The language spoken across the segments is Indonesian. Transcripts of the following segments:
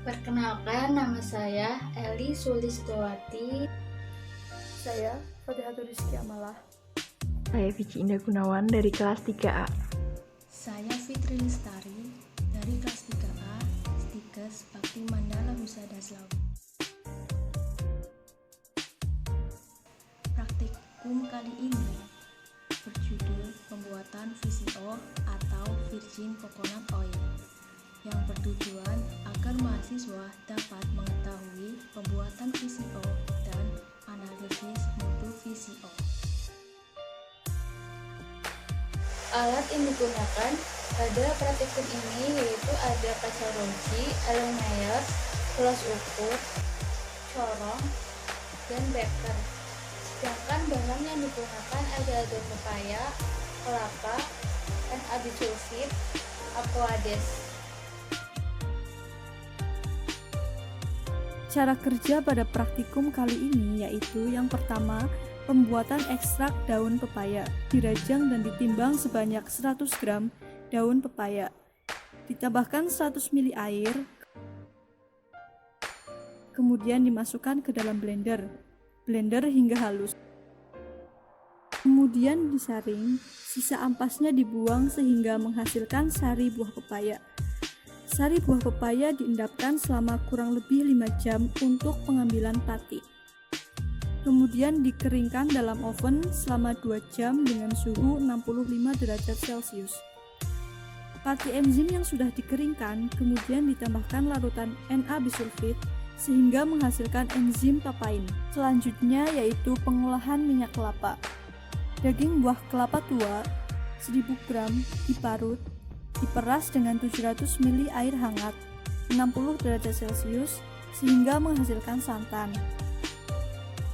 Perkenalkan, nama saya Eli Sulistowati. Saya Fadihatul Rizky Amalah. Saya Vici Indah Gunawan dari kelas 3A. Saya Fitri Lestari dari kelas 3A, Stikes Bakti Mandala Husada Slawi. Praktikum kali ini berjudul pembuatan VCO atau Virgin Coconut Oil yang bertujuan agar mahasiswa dapat mengetahui pembuatan VCO dan analisis mutu VCO. Alat yang digunakan pada praktikum ini yaitu ada kaca ronci, aligner, gelas ukur, corong, dan beker. Sedangkan bahan yang digunakan ada daun pepaya, kelapa, N-abisulfit, aquades. Cara kerja pada praktikum kali ini yaitu yang pertama, pembuatan ekstrak daun pepaya. Dirajang dan ditimbang sebanyak 100 gram daun pepaya. Ditambahkan 100 ml air. Kemudian dimasukkan ke dalam blender hingga halus. Kemudian disaring, sisa ampasnya dibuang sehingga menghasilkan sari buah pepaya. Sari buah pepaya diendapkan selama kurang lebih 5 jam untuk pengambilan pati. Kemudian dikeringkan dalam oven selama 2 jam dengan suhu 65 derajat Celcius. Pati enzim yang sudah dikeringkan kemudian ditambahkan larutan Na-bisulfit sehingga menghasilkan enzim papain. Selanjutnya yaitu pengolahan minyak kelapa. Daging buah kelapa tua 1000 gram diparut, diperas dengan 700 ml air hangat 60 derajat Celcius sehingga menghasilkan santan.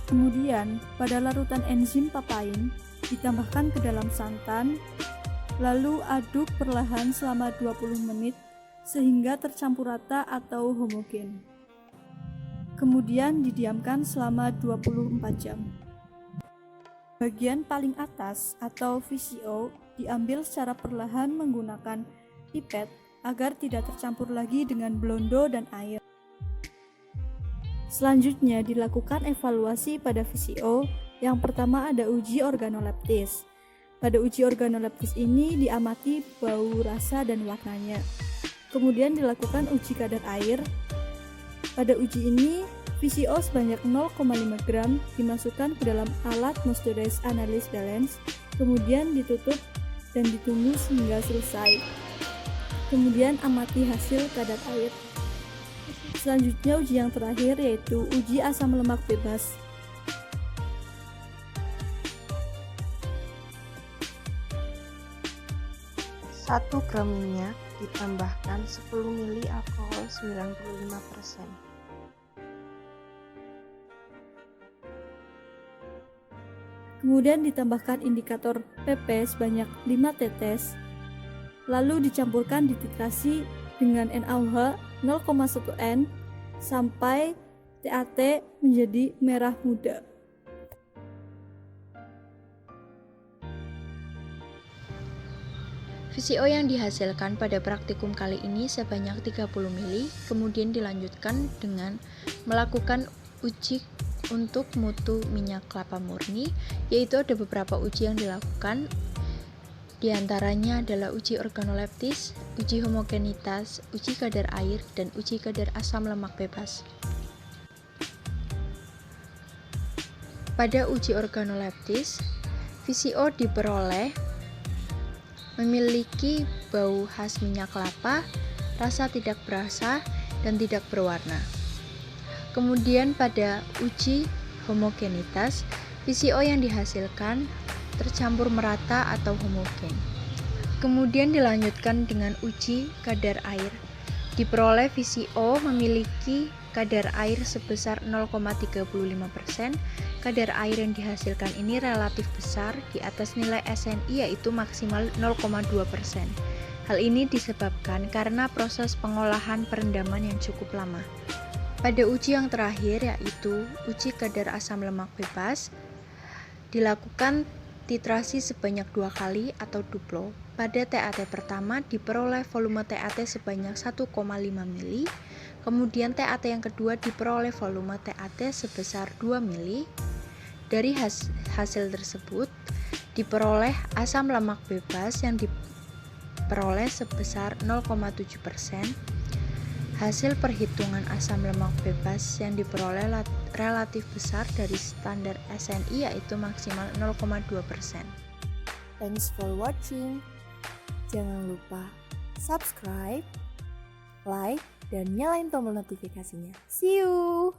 Kemudian pada larutan enzim papain ditambahkan ke dalam santan, lalu aduk perlahan selama 20 menit sehingga tercampur rata atau homogen. Kemudian didiamkan selama 24 jam. Bagian paling atas atau VCO diambil secara perlahan menggunakan pipet agar tidak tercampur lagi dengan blondo dan air. Selanjutnya dilakukan evaluasi pada VCO. Yang pertama ada uji organoleptis. Pada uji organoleptis ini diamati bau, rasa, dan warnanya. Kemudian dilakukan uji kadar air. Pada uji ini VCO sebanyak 0,5 gram dimasukkan ke dalam alat Moisturized Analysis Balance, kemudian ditutup dan ditunggu hingga selesai. Kemudian amati hasil kadar air. Selanjutnya uji yang terakhir yaitu uji asam lemak bebas. Satu gram minyak ditambahkan 10 ml alkohol 95%. Kemudian ditambahkan indikator PP sebanyak 5 tetes. Lalu dicampurkan dititrasi dengan NaOH 0,1 N sampai TAT menjadi merah muda. VCO yang dihasilkan pada praktikum kali ini sebanyak 30 ml, kemudian dilanjutkan dengan melakukan uji untuk mutu minyak kelapa murni, yaitu ada beberapa uji yang dilakukan. Di antaranya adalah uji organoleptis, uji homogenitas, uji kadar air, dan uji kadar asam lemak bebas. Pada uji organoleptis, VCO diperoleh memiliki bau khas minyak kelapa, rasa tidak berasa, dan tidak berwarna. Kemudian pada uji homogenitas, VCO yang dihasilkan tercampur merata atau homogen. Kemudian dilanjutkan dengan uji kadar air. Diperoleh VCO memiliki kadar air sebesar 0,35%. Kadar air yang dihasilkan ini relatif besar di atas nilai SNI yaitu maksimal 0,2%. Hal ini disebabkan karena proses pengolahan perendaman yang cukup lama. Pada uji yang terakhir yaitu uji kadar asam lemak bebas, dilakukan titrasi sebanyak 2 kali atau duplo. Pada TAT pertama diperoleh volume TAT sebanyak 1,5 ml, Kemudian TAT yang kedua diperoleh volume TAT sebesar 2 mili. Dari hasil tersebut diperoleh asam lemak bebas yang diperoleh sebesar 0,7%. Hasil perhitungan asam lemak bebas yang diperoleh relatif besar dari standar SNI yaitu maksimal 0,2%. Thanks for watching. Jangan lupa subscribe, like, dan nyalain tombol notifikasinya. See you!